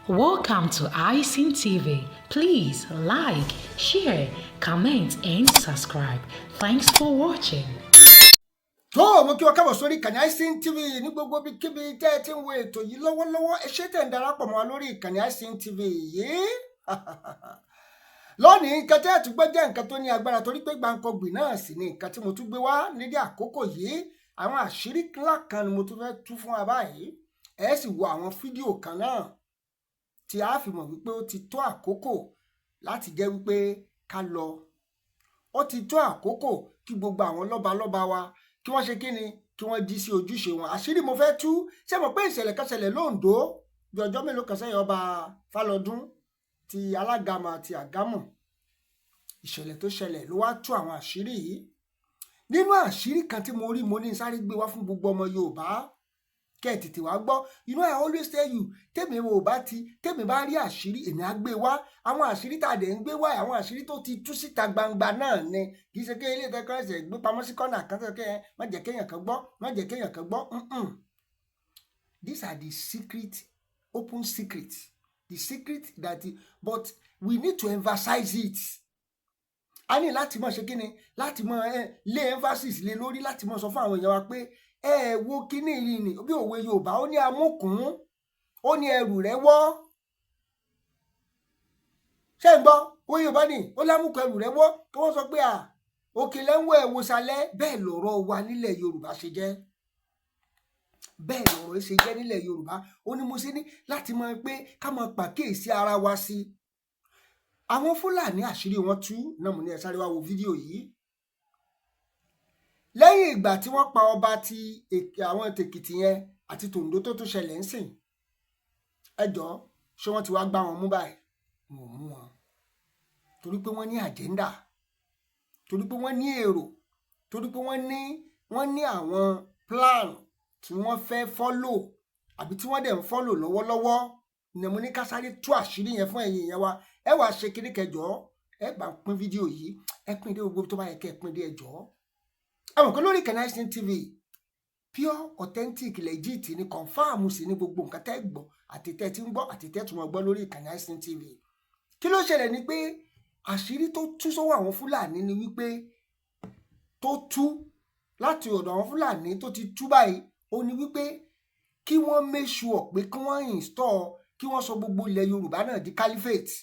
Welcome to iSeen TV. Please like, share, comment, and subscribe. Thanks for watching. tó mo kí wa kábọ̀ sórí ìkànnì iSeen TV ní gbogbo ibikíbi tẹ́ ẹ ti ń wo ètò yìí lọ́wọ́lọ́wọ́ ẹ ṣé tẹ́ ń darapọ̀ mọ́ wa lórí ìkànnì iSeen TV yìí lónìí nǹkan tẹ́ ẹ tún gbọ́ jẹ́ nǹkan tó ní agbára torí pé gbàǹkangbì náà sì ni nǹkan tí mo tún gbé wá nídìí àkókò yìí àwọn àṣírí ńlá kan ni mo tún fẹ́ tú fún wa báyìí ẹ sì wo àwọn fídíò kan náà tí a fi mọ̀ wípé ó ti tó àkókò láti jẹ́ wípé ká lọ ó ti tó àkókò kí gbogbo àwọn lọ́balọ́ba wa kí wọ́n ṣe kí ni kí wọ́n jí sí ojúṣe wọn àṣírí mo fẹ́ tú ṣé mo pé ìṣẹ̀lẹ̀ kan ṣẹlẹ̀ lóńdó bí ọjọ́ mélòó kan sẹ́yìn ọba Fálọdún ti Alágàmọ̀ àti Àgámọ̀ ìṣẹ̀lẹ̀ tó ṣẹlẹ̀ ló wá tú àwọn àṣírí yìí nínú àṣírí kan tí mo rí mo ní sáré gbé wá fún gbogbo ọmọ Yorùbá kẹ́ ẹ̀ tètè wá gbọ́ I always tell you tèmi bá rí àṣírí èmi á gbé wá àwọn àṣírí tá a dẹ̀ ń gbé wá àwọn àṣírí tó ti tú síta gbangba náà ni kì í ṣe kéèyàn ilé ìtẹ́kọ́ ẹ̀sẹ̀ gbé pamọ́ sí kọ́nà kan tó kẹ́yìn má jẹ́ kéèyàn kan gbọ́ These are the secret open secret the secret that but we need to emphasize it a ní láti mọ̀ ṣe kí ni láti mọ̀ lé emphasis lé lórí láti mọ̀ sọ fún àwọn èèyàn wa pé ẹ wo kíní yìí ni bí òwe Yorùbá ó ní amúkùn ó ní ẹrù rẹ̀ wọ́ ṣé ń gbọ́ òwe Yorùbá ni ó lámùkùn ẹrù rẹ̀ wọ́ kí wọ́n sọ pé òkè lẹ́wọ̀ ẹ̀wòsàlẹ̀ bẹ́ẹ̀ lọ̀rọ̀ wa nílẹ̀ Yorùbá ṣe jẹ́ bẹ́ẹ̀ lọ̀rọ̀ ṣe jẹ́ nílẹ̀ Yorùbá ó ní mo ṣe ní láti mọ̀ pé ká mọ̀ pàkíyèsí ara wa sí àwọn Fúlàní àṣírí wọn tú náà mo ní ẹ sáré wá wo fídíò yìí lẹ́yìn ìgbà tí wọ́n pa ọba ti àwọn tèkìtì yẹn àti tòǹdó tó tún ṣẹlẹ̀ ń sìn ẹjọ́ ṣé wọ́n ti wá gbá wọn mú báyìí wọn ò mú wọn torí pé wọ́n ní àjẹ́ndà torí pé wọ́n ní èrò torí pé wọ́n ní àwọn plan tí wọ́n fẹ́ fọ́lò àbí tí wọ́n dẹ̀ ń fọ́lò lọ́wọ́lọ́wọ́ ni mo ní ká sáré tú àṣírí yẹn fún ẹ̀yin yẹn wa ẹ wàá ṣe kíní kẹjọ ẹ bá pín fídíò yìí ẹ pín dé gbogbo tó bá yẹ kẹ́ ẹ pín dé ẹjọ́ àwọn kan lórí ìkànnì iSeen TV pure authentic legit ni confam sí ní gbogbo nǹkan tẹ́ gbọ́ àti tẹ́ ti ń gbọ́ àti tẹ́ tún mọ̀ gbọ́ lórí ìkànnì iSeen TV kí ló ṣẹlẹ̀ ni pé àṣírí tó tú sọ́wọ́ àwọn Fúlàní ni wípé tó tú láti ọ̀dọ̀ àwọn Fúlàní tó ti tú báyìí ó ní wípé kí wọ́n make sure pé kí wọ́n install kí wọ́n sọ gbogbo ilẹ̀ Yorùbá náà di caliphate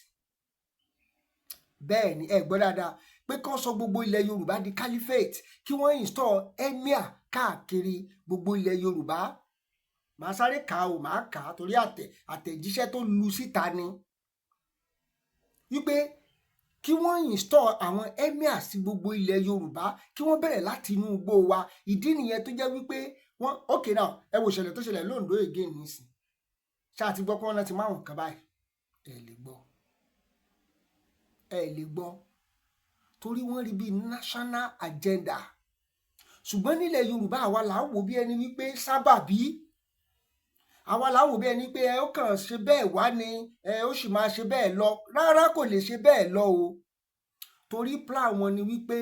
bẹ́ẹ̀ ni ẹ gbọ́ dáadáa pé kí wọ́n sọ gbogbo ilẹ̀ Yorùbá di caliphate kí wọ́n install emir káàkiri gbogbo ilẹ̀ Yorùbá màá sáré kà ó màá kà á torí àtẹ̀jíṣẹ́ tó lu síta ni wípé kí wọ́n install àwọn emir sí gbogbo ilẹ̀ Yorùbá kí wọ́n bẹ̀rẹ̀ láti inú igbó wa ìdí nìyẹn tó jẹ́ wípé wọ́n okay now ẹ wo ìṣẹ̀lẹ̀ tó ṣẹlẹ̀ lóńdó again nísìn ṣáà ti gbọ́ pé wọ́n náà ti máa wọn kan báyìí ẹ lè gbọ́ torí wọ́n rí bí national agenda ṣùgbọ́n nílẹ̀ Yorùbá àwa là ń wò bí ẹni wípé sábàbí àwa là ń wò bí ẹni pé ó kàn ṣe bẹ́ẹ̀ wá ni ó sì máa ṣe bẹ́ẹ̀ lọ rárá kò lè ṣe bẹ́ẹ̀ lọ o torí plan wọn ni wípé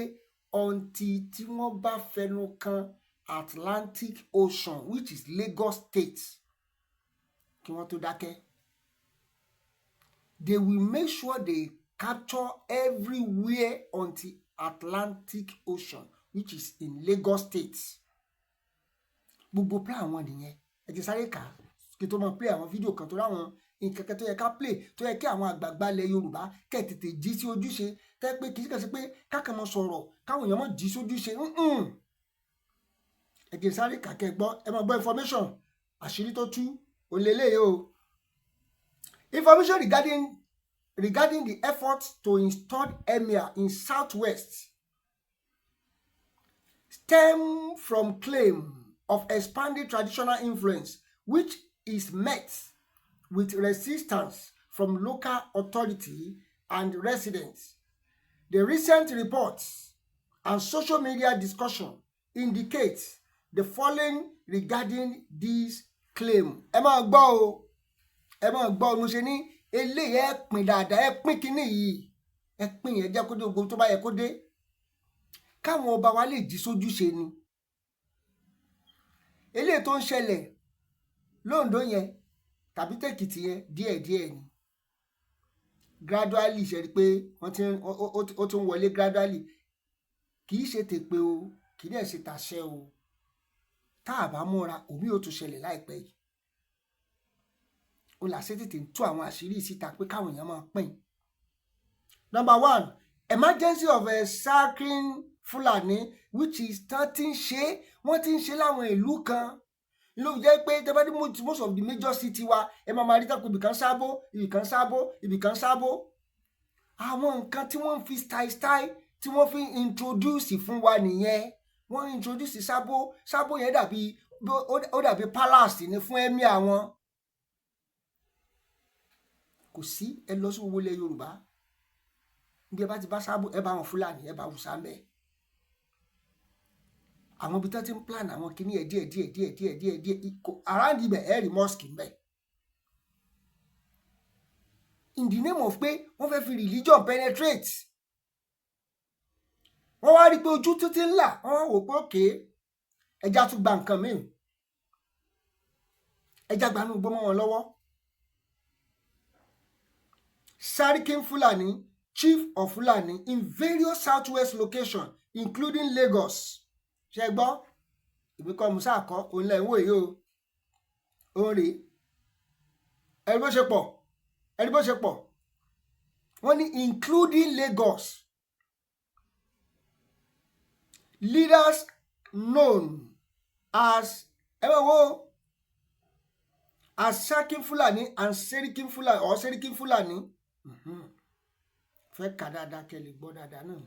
ọ̀ǹtì tí wọ́n bá fẹnu kan Atlantic Ocean which is Lagos State kí wọ́n tó dákẹ́ they will make sure they capture everywhere on the Atlantic Ocean which is in Lagos State gbogbo plan wọn nìyẹn ẹ ti sáré kà kí tó máa play àwọn fídíò kan tó ráwọn nǹkan kan tó yẹ ká play tó yẹ kí àwọn àgbààgbà ilẹ̀ Yorùbá kẹ́ tètè jí sí ojúṣe tẹ́ pé kì í kàn sí pé kákan mọ sọ̀rọ̀ káwọn èèyàn mọ̀ jí sí ojúṣe ẹ ti sáré kà kẹ́ gbọ́ ẹ máa gbọ́ information àṣírí tó tú òlélẹ́yìí o information regarding the effort to install emir in southwest stem from claim of expanding traditional influence which is met with resistance from local authority and residents. The recent reports and social media discussion indicate the following regarding this claim. Ẹ máa gbọ́ mo ṣe ní eléyìí ẹ pín dáadáa ẹ pín kínní yìí ẹ pín yẹn jẹ́ kó dé gbogbo tó bá yẹ kó dé káwọn ọba wa lè jí sójúṣe ni eléyìí tó ń ṣẹlẹ̀ lóńdó yẹn tàbí tèkìtì yẹn díẹ̀díẹ̀ ni gradually ṣe rí pé ó tún wọlé gradually kì í ṣe tèpè o kì í dẹ̀ ṣe tàṣẹ o tá a bá múra omi ò tún ṣẹlẹ̀ láìpẹ́ yìí ó là ṣe tètè ń tú àwọn àṣírí síta pé káwọn èèyàn máa pín. Number 1, emergency of a sacking Fulani which is wọ́n ti ń ṣe láwọn ìlú kan ló jẹ́ pé tẹ́bá dé most of the major city wa ẹ máa rí tako ibìkan sábó àwọn nǹkan tí wọ́n fi style tí wọ́n fi introduce fún wa nìyẹn wọ́n introduce sábó yẹn dàbí palace ní fún emir àwọn kò sí ẹ lọ sí owó ilẹ̀ Yorùbá bí ẹ bá ti bá sábó ẹ bá wọn Fúlàní ẹ bá Hausa mẹ́ àwọn ibi tó ti ń plan àwọn kìíní ẹ díẹ̀ around ibẹ̀ ẹ rí mosque mbẹ̀ in the name of pé wọ́n fẹ́ fi religion penetrate wọ́n wá rí pé ojú tó ti ń là wọ́n wò pé òkè ẹja tún gba nǹkan míì ẹja gbanú gbọmọ wọn lọ́wọ́ Serikin Fulani, chief of Fulani in various southwest locations including Lagos ṣe gbọ́ ìbíkọ́ musa kọ́ òun lẹ́yìn wòye o òun rèé ẹni bó ṣe pọ̀ wọ́n ní including Lagos leaders known as Sakin Fulani and Serikin Fulani or Serikin Fulani fẹ́ kà dáadáa kẹ́ lè gbọ́ dáadáa náà.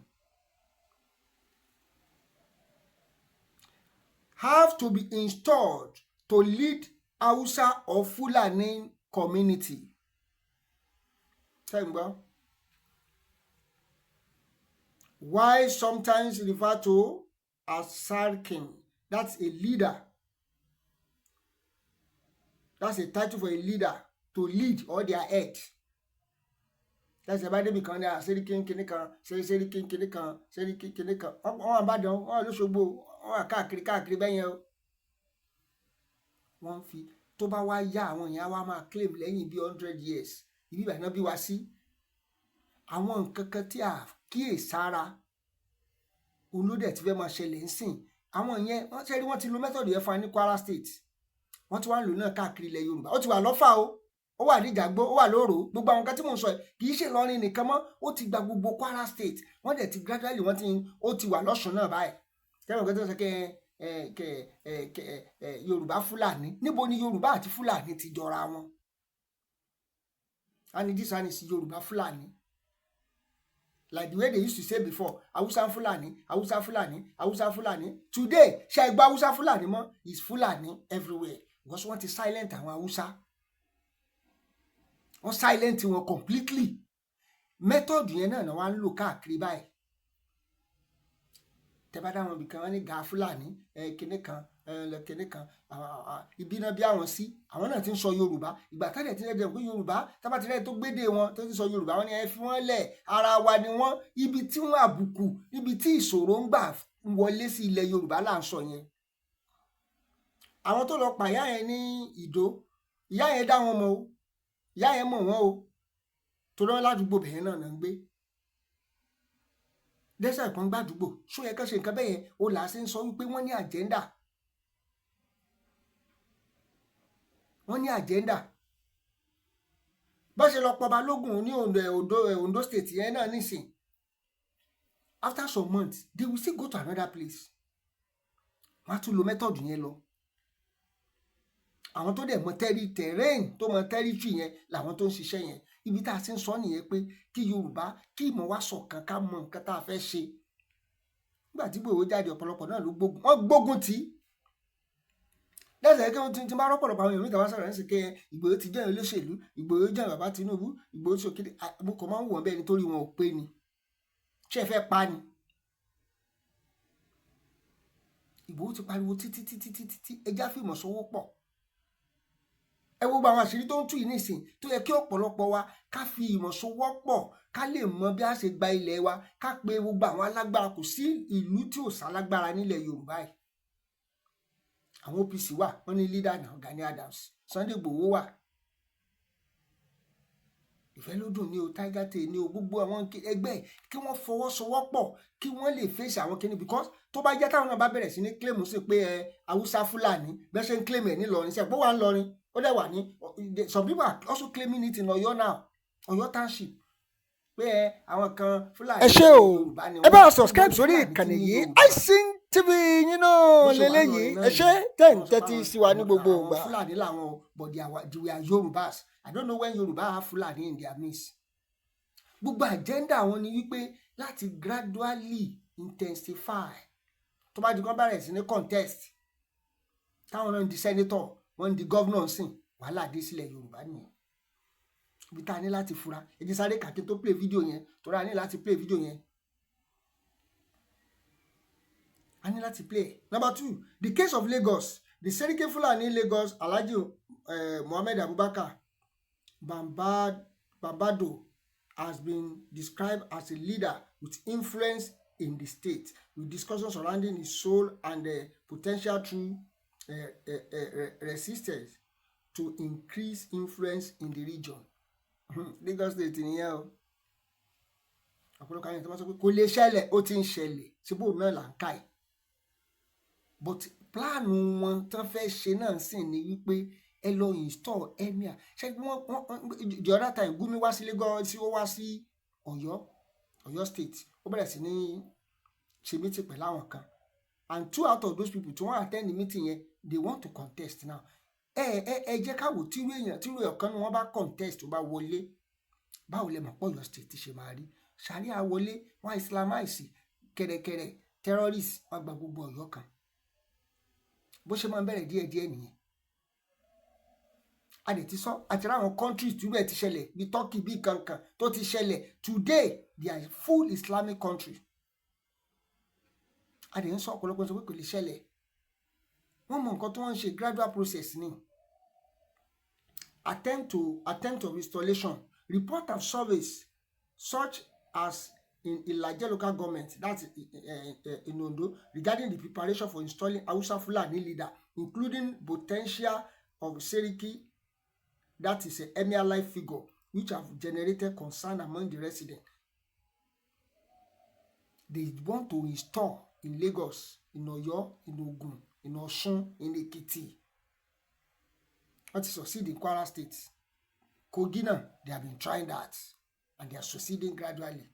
Have to be installed to lead Hausa or Fulani community. Why sometimes referred to as Sarkin? That's a leader. That's a title for a leader to lead all their head. That's about them kan ní Serikin kìnìkan Serikin kìnìkan Serikin kìnìkan wọ́n àbádàn wọ́n lóṣogbo wọ́n káàkiri bẹ́yẹn o wọ́n fi tó bá wá yá àwọn èèyàn wá máa claim lẹ́yìn bí 100 years ibi ìbàdàn náà bí wá sí àwọn nǹkan kan tí a kíyèsára olódẹ̀ tí fẹ́ máa ṣẹlẹ̀ ń sìn àwọn yẹn wọ́n ṣe rí wọ́n ti lo method yẹn fún wa ní Kwara State wọ́n ti wá ń lò náà káàkiri ilẹ̀ Yorùbá ó ti wà lọ́fà o ó wà ní Ìjàgbó ó wà lóòrò gbogbo àwọn nǹkan tí mò ń sọ yìí kì í ṣe Ìlọrin nìkan mọ́ ó ti gba gbogbo Kwara State wọ́n dẹ̀ ti gradually ó ti wà lọ́ṣun náà báyìí tẹ́wọ̀n kan tó sọ Yorùbá Fúlàní níbo ni Yorùbá àti Fúlàní ti jọra wọn and this one is Yorùbá Fúlàní like the way they used to say before Hausa Fulani Hausa Fulani Hausa Fulani today ṣe gba Hausa Fulani mọ́ is Fulani everywhere because wọ́n ti silent àwọn Hausa wọ́n silent wọn completely method yẹn náà wọ́n ń lò káàkiri báyìí tẹ́bá dáwọn ibìkan wọ́n ní ga Fulani kinní kan kinní kan ibi náà bí àwọn sí àwọn náà ti ń sọ Yorùbá ìgbà tẹ́lẹ̀ tí lẹ́dẹ̀ pé Yorùbá tábà tí lẹ́dẹ̀ tó gbédè wọn tó ti sọ Yorùbá wọn ni ẹ fi wọ́n lẹ̀ ara wa ni wọ́n ibi tí wọ́n àbùkù ibi tí ìṣòro ń gbà wọlé sí ilẹ̀ Yorùbá là ń sọ yẹn àwọn tó lọ pa ìyá yẹn ní Ìdó ìyá yẹn dá wọn mọ̀ o ìyá yẹn mọ̀ wọ́n o tó lọ ládùúgbò bẹ̀yẹn náà ń gbé dẹ́sẹ̀ kan gbàdúgbò ṣó yẹ ká ṣe nǹkan bẹ́ẹ̀ yẹn o là á ṣe ń sọ wípé wọ́n ní àjẹ́ndà bá ṣe lọ pọ̀ Balógun ní Ondo state yẹn náà nísìn after some months they will still go to another place wọ́n á tún lo method yẹn lọ àwọn tó dẹ̀ mọ terrain tó mọ territory yẹn làwọn tó ń ṣiṣẹ́ yẹn ibi tá a ti ń sọ nìyẹn pé kí Yorùbá kí ìmọ̀ wá ṣọ̀kan ká mọ nǹkan tá a fẹ́ ṣe nígbà tí Ìgbòho jáde ọ̀pọ̀lọpọ̀ náà ló gbógun tì í lẹ́sẹ̀ kí wọ́n ti bá rọ́pọ̀lọpọ̀ àwọn èèyàn ìtàwá sọ̀rọ̀ ẹ̀sìn kẹ́ Ìgbòho ti jẹ́ olóṣèlú Ìgbòho jẹ́ bàbá Tinubu Ìgbòho sókèdè àbúkọ máa ń wọ̀n bẹ́ẹ̀ nítorí wọn ò pé ni ṣé ẹ fẹ́ pa ni Ìgbòho ti pariwo títí ẹjá fìmọ̀ sówó pọ̀ ẹ wo gbogbo àwọn àṣírí tó ń tú yìí nísìn tó yẹ kí ọ̀pọ̀lọpọ̀ wa ká fi ìmọ̀ sowọ́pọ̀ ká lè mọ bí a ṣe gba ilẹ̀ wa ká pe gbogbo àwọn alágbára kò sí ìlú tí ò sálágbára nílẹ̀ Yorùbá yìí àwọn OPC wà wọ́n ní leader náà Gani Adams Sunday Igboho wà ìfẹ́lódùn ní o Tiger Tail ní o gbogbo àwọn ẹgbẹ́ kí wọ́n fọwọ́sowọ́pọ̀ kí wọ́n lè fèsì àwọn kíní because tó bá jẹ́ táwọn náà bá bẹ̀rẹ̀ sí ní claim sí pé Haúsá Fúlàní bẹ́ẹ̀ ṣe ń claim ẹ̀ nílọrin sí ẹ̀ bó wà ń lọrin ó dẹ̀ wà ní some people are also claiming it in Ọ̀yọ́ now Ọ̀yọ́ township pé àwọn kan Fúlàní. ẹ ṣé o ẹ bá subscribe sórí ìkànnì yìí iSeen TV yín náà lélẹ́yìí ẹ ṣé tẹ́tí sí wa ní gbogbo ìgbà. Fúlàní làwọn but they are Yorùbás. I don't know when Yorùbá have Fúlàní in their midst. Gbogbo agenda wọn ni wípé láti gradually intensify tó bá di kan bẹ̀rẹ̀ sí ní contest táwọn náà ń di senator wọ́n ń di governor sìn wàhálà dé sílẹ̀ Yorùbá nìyẹn. Ibi tá a ní láti fura ẹ jẹ́ sáré kàkí tó play video yẹn tó rà ní láti play video yẹn. A ní láti play. Number 2, the case of Lagos. The Seriki Fulani in Lagos, Alhaji Mohammed Abubakar Bambado has been described as a leader with influence in the state, with discussions surrounding his soul and the potential through resistance to increase influence in the region. Lagos State nìyẹn o. Ọ̀pọ̀lọpọ̀ àwọn ìtọ́wọ́sọ pé kò lè ṣẹlẹ̀ ó ti ń ṣẹlẹ̀ síbò náà là ń ká ẹ̀. But pláànù wọn tán fẹ́ ṣe náà sì ni wípé ẹ lọ install emir ṣe wọ́n the other time Gumi wá sí Lagos ó wá sí Ọ̀yọ́ state ó bẹ̀rẹ̀ sí ní ṣe meeting pẹ̀lú àwọn kan and 2 out of those people tí wọ́n attend the meeting yẹn they want to contest now. Ẹ jẹ́ ká wò tírú èèyàn kan ni wọ́n bá contest tó bá wọlé báwo lẹ mọ̀ pọ̀ Ọ̀yọ́ state ti ṣe máa rí Sharia wọlé wọ́n islamize kẹ̀rẹ̀kẹ̀rẹ̀ terrorist wọ́n gba gbogbo Ọ̀yọ́ kan bó ṣe máa ń bẹ̀rẹ̀ díẹ̀díẹ̀ nìyẹn. A dẹ̀ ti sọ àti ráwọn countries tí bẹ́ẹ̀ ti ṣẹlẹ̀ bí Turkey bí kankan tó ti ṣẹlẹ̀ today they are full Islamic country. A dẹ̀ ń sọ ọ̀pọ̀lọpọ̀ sọ pé kò lè ṣẹlẹ̀ wọ́n mọ nǹkan tó wọ́n ń ṣe gradual process ni. Attempt of installation report of surveys such as in Ilaje local government, that's in Ondo, regarding the preparation for installing Hausa Fulani leader, including potential of Seriki, that is a emir-like figure, which have generated concern among the residents. They want to install in Lagos, in Oyo, in Ogun, in Osun, in Ekiti. What is succeed in Kwara State? Kogi now, they have been trying that, and they are succeeding gradually.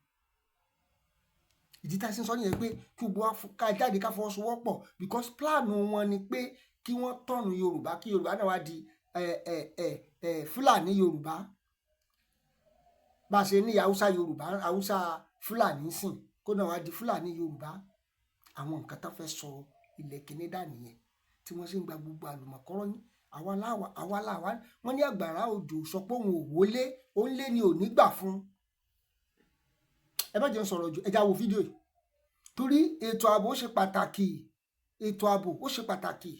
Ìdí tá a ṣe ń sọ nìyẹn pé kí gbogbo ká jáde ká fọwọ́sowọ́pọ̀ because plan wọn ni pé kí wọ́n tọ̀nù Yorùbá kí Yorùbá náà wá di Fúlàní Yorùbá bá a ṣe ní Haúsá Yorùbá Haúsá Fúlàní sìn kó náà wá di Fúlàní Yorùbá. Àwọn nǹkan tó fẹ́ sọ ilẹ̀ kìíní dà nìyẹn tí wọ́n ṣe ń gba gbogbo àlùmọ̀kọ́rọ́ yín àwa láwa wọ́n ní àgbàrá òjò sọ pé òun ò wọlé ó ń lé ní òní gbà fún. Ẹ bá jẹ́ sọ̀rọ̀ jù ẹja wo fídíò yìí torí ètò ààbò ó ṣe pàtàkì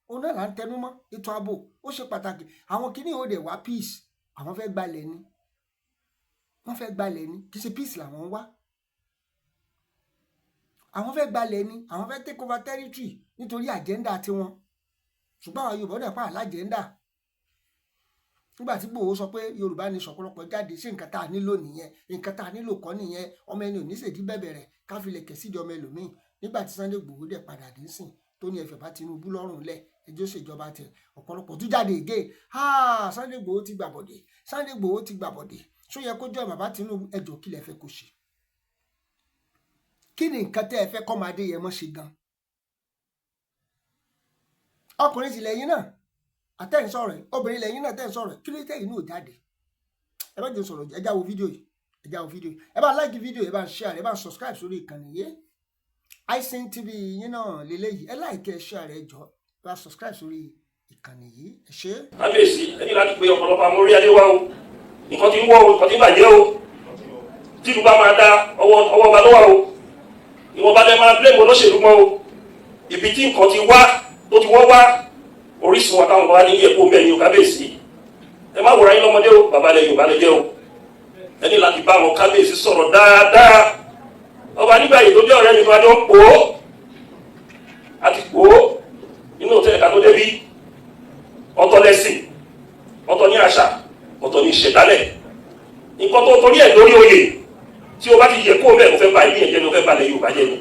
òun náà là ń tẹnu mọ́ ètò ààbò ó ṣe pàtàkì àwọn kìíní ò dẹ̀ wá peace àwọn fẹ́ gbalẹ̀ ni kì í ṣe peace làwọn ń wá àwọn fẹ́ gbalẹ̀ ni àwọn fẹ́ take over territory nítorí agenda tiwọn ṣùgbọ́n àwọn Yorùbá dẹ̀ pa àlájẹ́ndà. Nígbà tí Ìgbòho sọ pé Yorùbá ní sọ̀pọ̀lọpọ̀ jáde sí nǹkan tá a nílò nìyẹn nǹkan tá a nílò kọ́ nìyẹn ọmọ ẹni ò ní ṣèdí bẹ̀bẹ̀rẹ̀ ká fi lè kẹ̀sídìí ọmọ ẹlòmíì. Nígbà tí Sunday Ìgbòho dẹ̀ padà dé sìn tó ní ẹ̀fẹ̀ bá Tinubu lọ́rùn lẹ̀ ẹjọ́ ṣèjọba tẹ̀ ọ̀pọ̀lọpọ̀ tó jáde again Sunday Ìgbòho ti gbàbọ̀dé ṣó yẹ kó jọ bàbá Tinubu ẹjọ́ kí lẹ fẹ́ kó ṣe kí ni nǹkan tẹ́ ẹ fẹ́ kọ́ máa dé yẹn mọ́ ṣe gan. Ọkùnrin sì lẹ́yìn náà àtẹ̀sọ̀rọ̀ ẹ̀ obìnrin lẹ́yìn náà tẹ̀sọ̀rọ̀ kí ló tẹ̀yìn náà jáde. Ẹ bá jẹ́ sọ̀rọ̀ ẹja wo fídíò yìí ẹ bá like fídíò ẹ bá share ẹ bá subscribe sórí ìkànnì yìí iSeen TV yín náà lélẹ́yìí ẹ like ẹ share ẹ jọ ẹ bá subscribe sórí ìkànnì yìí ẹ ṣé. Kábíyèsí ẹni láti pe ọ̀pọ̀lọpọ̀ amórí adé wá o nǹkan tí ń wọ́ o nǹkan tí ń bàjẹ́ o tí ìlú bá máa dá ọwọ́ ọba lọ́wọ́ o ìwọ̀n bá dẹ́ máa blame olóṣèlú mọ́ o ibi tí nǹkan ti wá tó ti wọ́ wá orísun wa táwọn bá ní ẹ̀kọ́ mẹ́rin o kábíyèsí ẹ má wòrán yín lọ́mọdé o bàbá lẹ Yorùbá lẹ jẹ́ o ẹni láti bá wọn kábíyèsí sọ̀rọ̀ dáadáa ọba nígbà yìí tó jẹ́ ọ̀rẹ́ mi tó wájú pò ó àti pò ó nínú òtẹ́ẹ̀ká tó débí ọ̀tọ̀ lẹ́sìn ọ̀tọ̀ ní àṣà ọ̀tọ̀ ní ìṣẹ̀dálẹ̀ nǹkan tó torí ẹ̀ lórí oyè tí o bá ti yẹ kó bẹ́ẹ̀ o fẹ́ ba ibi yẹn jẹ́ ni o fẹ́ balẹ̀ Yorùbá jẹ́ ni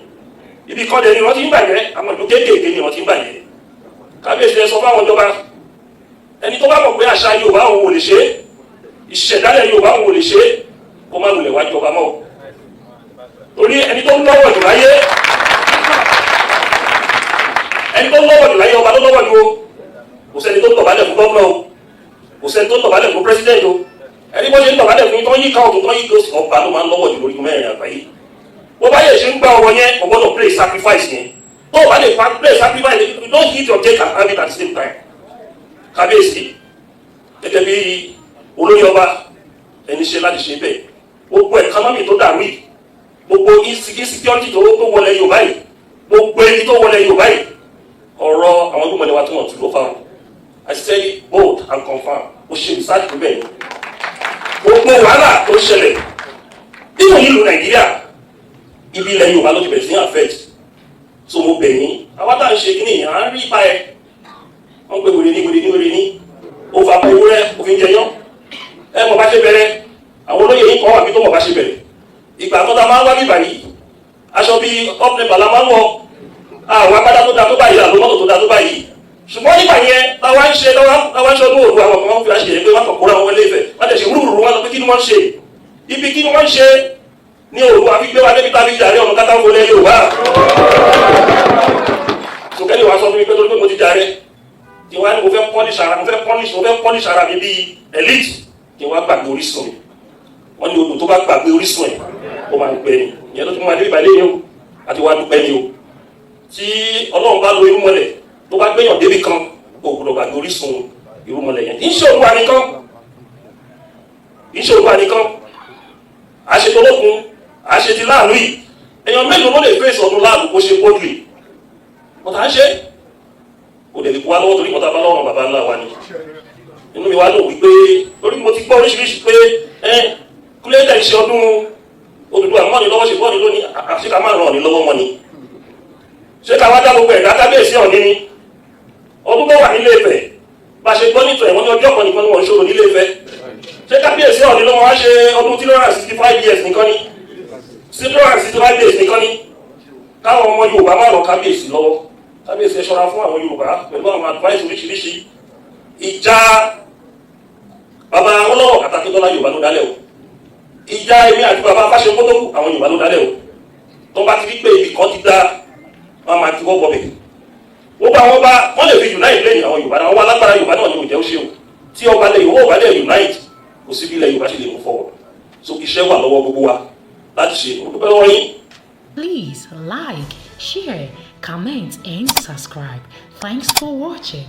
ibi kan dẹ̀ ni wọ́n ti ń bàjẹ́ àwọn ìlú kéékèèké ni wọ́n ti ń bàjẹ́ kábíyèsí ẹ sọ fáwọn ìjọba ẹni tó bá mọ̀ pé àṣà Yorùbá òun ò lè ṣe ìṣẹ̀dálẹ̀ Yorùbá òun ò lè ṣe kó má wulẹ̀ wá jọba mọ́ torí ẹni tó ń lọ́wọ́ jù láyé ọba ló lọ́wọ́ jù o kò sẹ́ni tó ń tọ̀bálẹ̀ fún gọ́ọ̀nà o kò sẹ́ni tó ń tọ̀bálẹ̀ fún pírẹsidẹ́ntì o ẹni bó ṣe ń tọ̀bálẹ̀ fún tó ń yí ká ọ̀tún tó ń yí gòsì ọba ló máa ń lọ́wọ́ jù lórí mẹ́rin àgbáyé bó bá yẹ ṣe ń gbá ọwọ́ yẹn o gbọ́dọ̀ play sacrifice yẹn tó o bá lè play sacrifice you don't hit your cake and have it at the same time kábíyèsí gẹ́gẹ́ bí olóyè ọba ẹni ṣe láti ṣe bẹ́ẹ̀ gbogbo economy tó dàrú yìí gbogbo insecurity tó wọlé Yorùbá yìí gbogbo ẹni tó wọlé Yorùbá yìí ọ̀rọ̀ àwọn gómìnà wa tó wọ́n tún ló fa I say bold and confirm ó ṣe research tó bẹ́ẹ̀ gbogbo wàhálà tó ṣẹlẹ̀ nínú ìlú Nàìjíríà ibi ilẹ̀ Yorùbá ló ti bẹ̀rẹ̀ sí ní affect so mo bẹ̀ yín àwọn tá à ń ṣe kí ni à ń rí ipa ẹ̀ wọ́n pe wèrè ní ó fa pé ewúrẹ́ òfin jẹyán ẹ mọ̀ bá ṣe bẹ̀rẹ̀ àwọn olóyè yìí kọ́ wà bí tó mọ̀ bá ṣe bẹ̀rẹ̀ ìgbà tó ta máa ń wá bíbà yìí aṣọ bíi ọ́pnẹ́pà la máa ń wọ àwọn agbádá tó da tó báyìí àlọ́ mọ́tò tó da tó báyìí ṣùgbọ́n nígbà yẹn táwa ń ṣe ọdún òru àwọn kan fi àṣeyẹ pé wọ́n kàn kóra wọn léfẹ̀ wọ́n tẹ̀ ṣe wúrúwúrú wọn lọ pé kí ni wọ́n ṣe ibi kí ni wọ́n ṣe ní òru àfi gbé wa débi tábí jàre ọ̀nà kátà wọlé Yorùbá sọkẹ́ni wàá sọ fún mi pé torí pé mo ti jàre kí wọ́n á ní mo fẹ́ pọ́nìṣ ara mi bíi elite kí wọ́n á gbàgbé orísun mi wọ́n ní odò tó bá gbàgbé orísun ẹ̀ ó máa ń pẹ́ ni ìyẹn ló tún máa dé ìbàlẹ̀ yìí o àti wàá dúpẹ́ ni o tí Ọlọ́run bá lo irúmọlẹ̀ tó bá gbẹ̀yàn débi kan kò gbọdọ̀ gbàgbé orísun irúmọlẹ̀ yẹn kì í ṣe Olúwa nìkan àṣetolókun àṣetí láàánú yìí èèyàn mélòó ló lè fèsì ọdún láàánú kó ṣe bọ́dùlì kọ́tà ń ṣe kò dẹ̀ lè kó wá lọ́wọ́ torí kọ́tà bá lọ́rùn bàbá ńlá wa ni inú mi wá lò wípé torí mo ti gbọ́ oríṣiríṣi pé kúlẹ̀dà ìṣe ọdún Odùduwà mọ́ni lọ́wọ́ ṣe bọ́ọ̀ni lónìí àṣíkà máa ràn ní lọ́wọ́ mọ́ni ṣé ká wá dá gbogbo ẹ̀dá kábíyèsí ọ̀ní ni ọdún tó wà nílé Ifẹ̀ bá ṣe gbọ́ nítọ̀ ẹ̀wọ̀n ní ọjọ́ kan nìkan ni wọ́n ṣòro nílé Ifẹ̀ ṣé kábíyèsí ọ̀ní ló wá ṣe ọdún 365 years nìkan ni 365 days nìkan ni káwọn ọmọ Yorùbá máa rọ kábíyèsí lọ́wọ́ kábíyèsí ẹ ṣọ́ra fún àwọn Yorùbá pẹ̀lú àwọn advice oríṣiríṣi ìjà bàbá ọlọ́wọ́ Àtàkíntọ́lá Yorùbá ló dálẹ̀ o ìjà èmi àti bàbá Fáṣọ̀kọ́tòkù àwọn Yorùbá ló dálẹ̀ o tó bá ti rí pé ibì kan ti dá wọn máa ti wọ́ bọ̀bẹ̀ gbogbo àwọn ọba wọn lè fi unite lẹ́yìn àwọn Yorùbá náà wọn alágbára Yorùbá náà ni ò jẹ́ ó ṣe o tí ọba lè Yorùbá ọba lè unite kò sí bí ilẹ̀ Yorùbá ṣe lè mú forward so iṣẹ́ wà lọ́wọ́ gbogbo wa láti ṣe olùpẹ́ lọ́wọ́ yín. Please like, share, comment and subscribe. Thanks for watching.